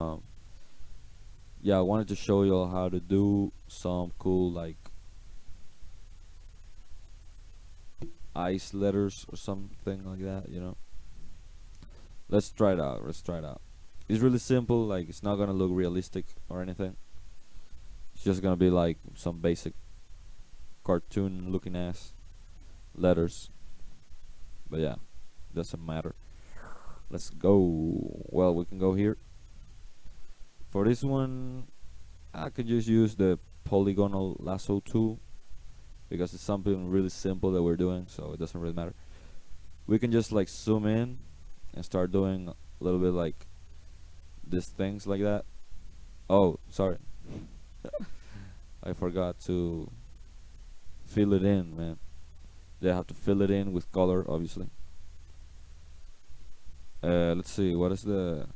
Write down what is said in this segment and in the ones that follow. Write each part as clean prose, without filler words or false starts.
Um, yeah, I wanted to show you all how to do some cool like ice letters or something like that. Let's try it out. Let's try it out. It's really simple. Like it's not gonna look realistic or anything. It's just gonna be like some basic cartoon looking ass letters. But yeah, doesn't matter. Let's go. Well, we can go here. For this one, I could just use the polygonal lasso tool because it's something really simple that we're doing, so it doesn't really matter. We can just like zoom in and start doing a little bit like these things like that. Oh, sorry, I forgot to fill it in, man. They have to fill it in with color, obviously. Let's see, what is the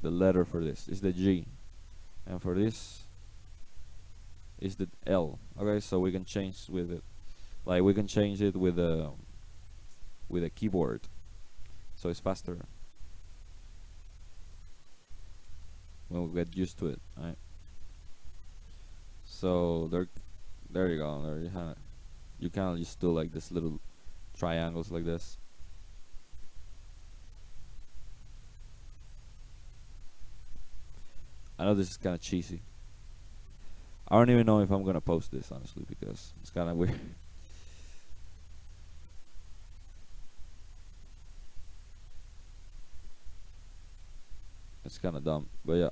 letter for this? It's the G, and for this is the L. Okay, so we can change with it. Like we can change it with a keyboard, so it's faster when we get used to it. Right. So there you go. There you kind of just do like this little triangles like this. I know this is kind of cheesy. I don't even know if I'm gonna post this honestly because it's kind of weird. It's kind of dumb, but yeah,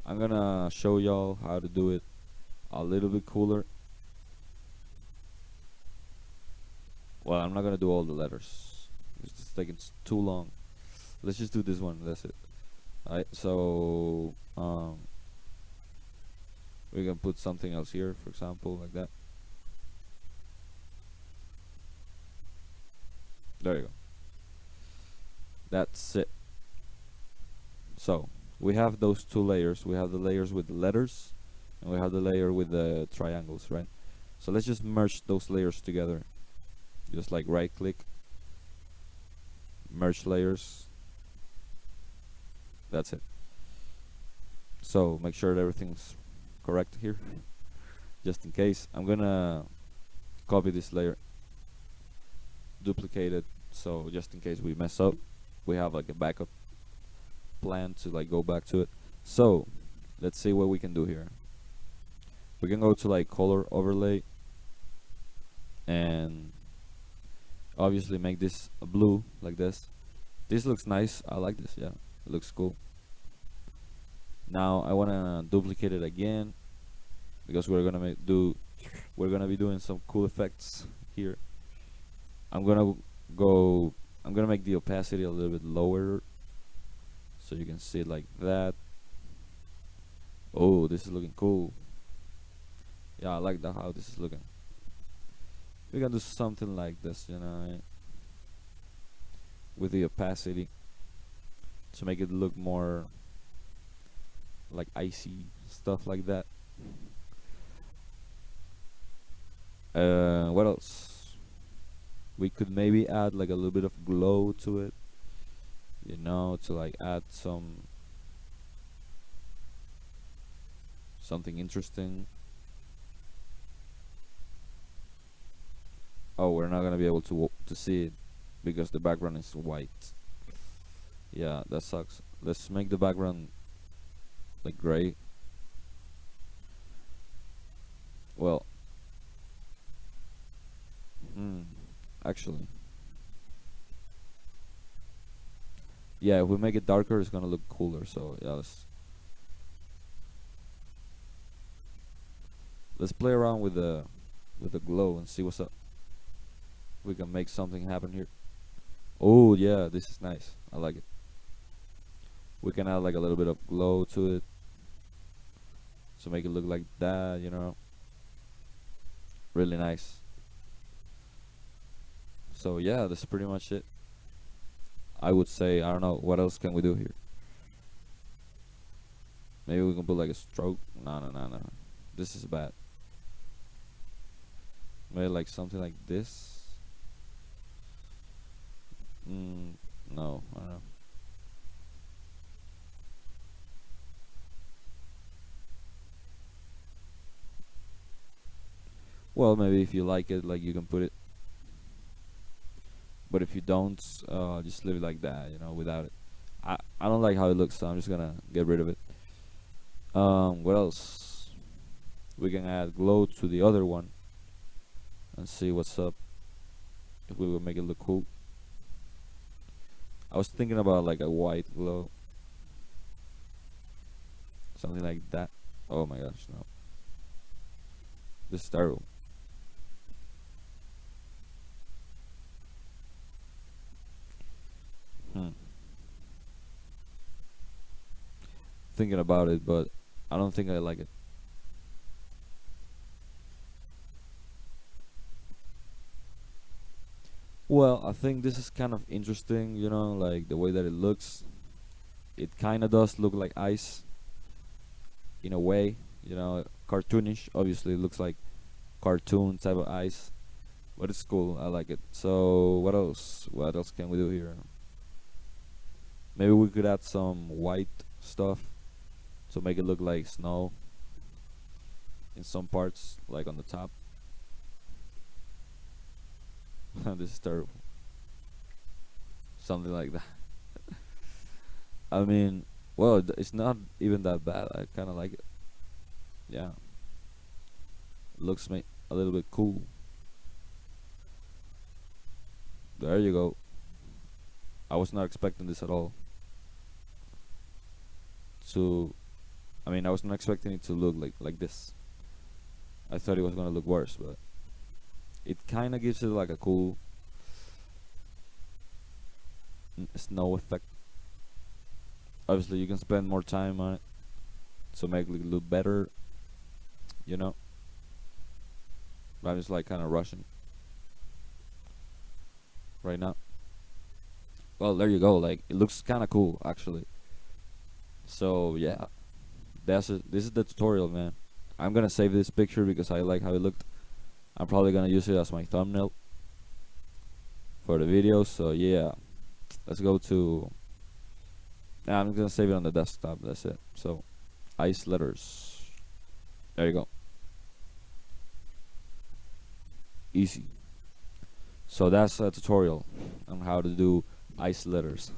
I'm gonna show y'all how to do it a little bit cooler. Well, I'm not gonna do all the letters. It's just taking too long. Let's just do this one. That's it. Alright, so we can put something else here, for example, like that. There you go. That's it. So we have those two layers. We have the layers with the letters, and we have the layer with the triangles, right? So let's just merge those layers together. Just like right click, merge layers. That's it. So make sure that everything's correct here. Just in case, I'm gonna copy this layer, duplicate it, so just in case we mess up, we have like a backup plan to like go back to it. So let's see what we can do here. We can go to like color overlay and obviously make this a blue like this. This looks nice. I like this. Yeah, it looks cool. Now I wanna duplicate it again because we're gonna be doing some cool effects here. I'm gonna go. I'm gonna make the opacity a little bit lower so you can see it like that. Oh, this is looking cool. Yeah, I like that how this is looking. We can do something like this, with the opacity to make it look more like icy stuff like that. What else? We could maybe add like a little bit of glow to it, to like add something interesting. Oh, we're not gonna be able to see it because the background is white. Yeah, that sucks. Let's make the background like gray. Well, hmm, actually, yeah, if we make it darker, it's gonna look cooler. So yeah, let's play around with the glow and see what's up. We can make something happen here. Oh yeah, this is nice. I like it. We can add like a little bit of glow to it to make it look like that. Really nice. So yeah, that's pretty much it. I would say I don't know what else can we do here. Maybe we can put like a stroke. No, no, no, no. This is bad. Maybe like something like this. No, Well, maybe if you like it, like you can put it. But if you don't, just leave it like that, without it. I don't like how it looks, so I'm just gonna get rid of it. What else? We can add glow to the other one and see what's up. If we will make it look cool. I was thinking about like a white glow, something like that. Oh my gosh, no, this is terrible. Hmm. Thinking about it, but I don't think I like it. Well, I think this is kind of interesting, like the way that it looks. It kind of does look like ice in a way, cartoonish. Obviously, it looks like cartoon type of ice, but it's cool. I like it. So, what else? What else can we do here? Maybe we could add some white stuff to make it look like snow in some parts, like on the top. This is terrible. Something like that. I mean, well, it's not even that bad. I kind of like it. Yeah, looks a little bit cool. There you go. I was not expecting this at all. To, I mean, I was not expecting it to look like this. I thought it was gonna look worse, but it kind of gives it like a cool snow effect. Obviously, you can spend more time on it to make it look better, you know. But I'm just like kind of rushing right now. Well, there you go. Like it looks kind of cool actually. So yeah, that's it. This is the tutorial, man. I'm gonna save this picture because I like how it looked. I'm probably gonna use it as my thumbnail for the video. So yeah, let's go to. Nah, I'm gonna save it on the desktop. That's it. So ice letters. There you go. Easy. So that's a tutorial on how to do ice letters.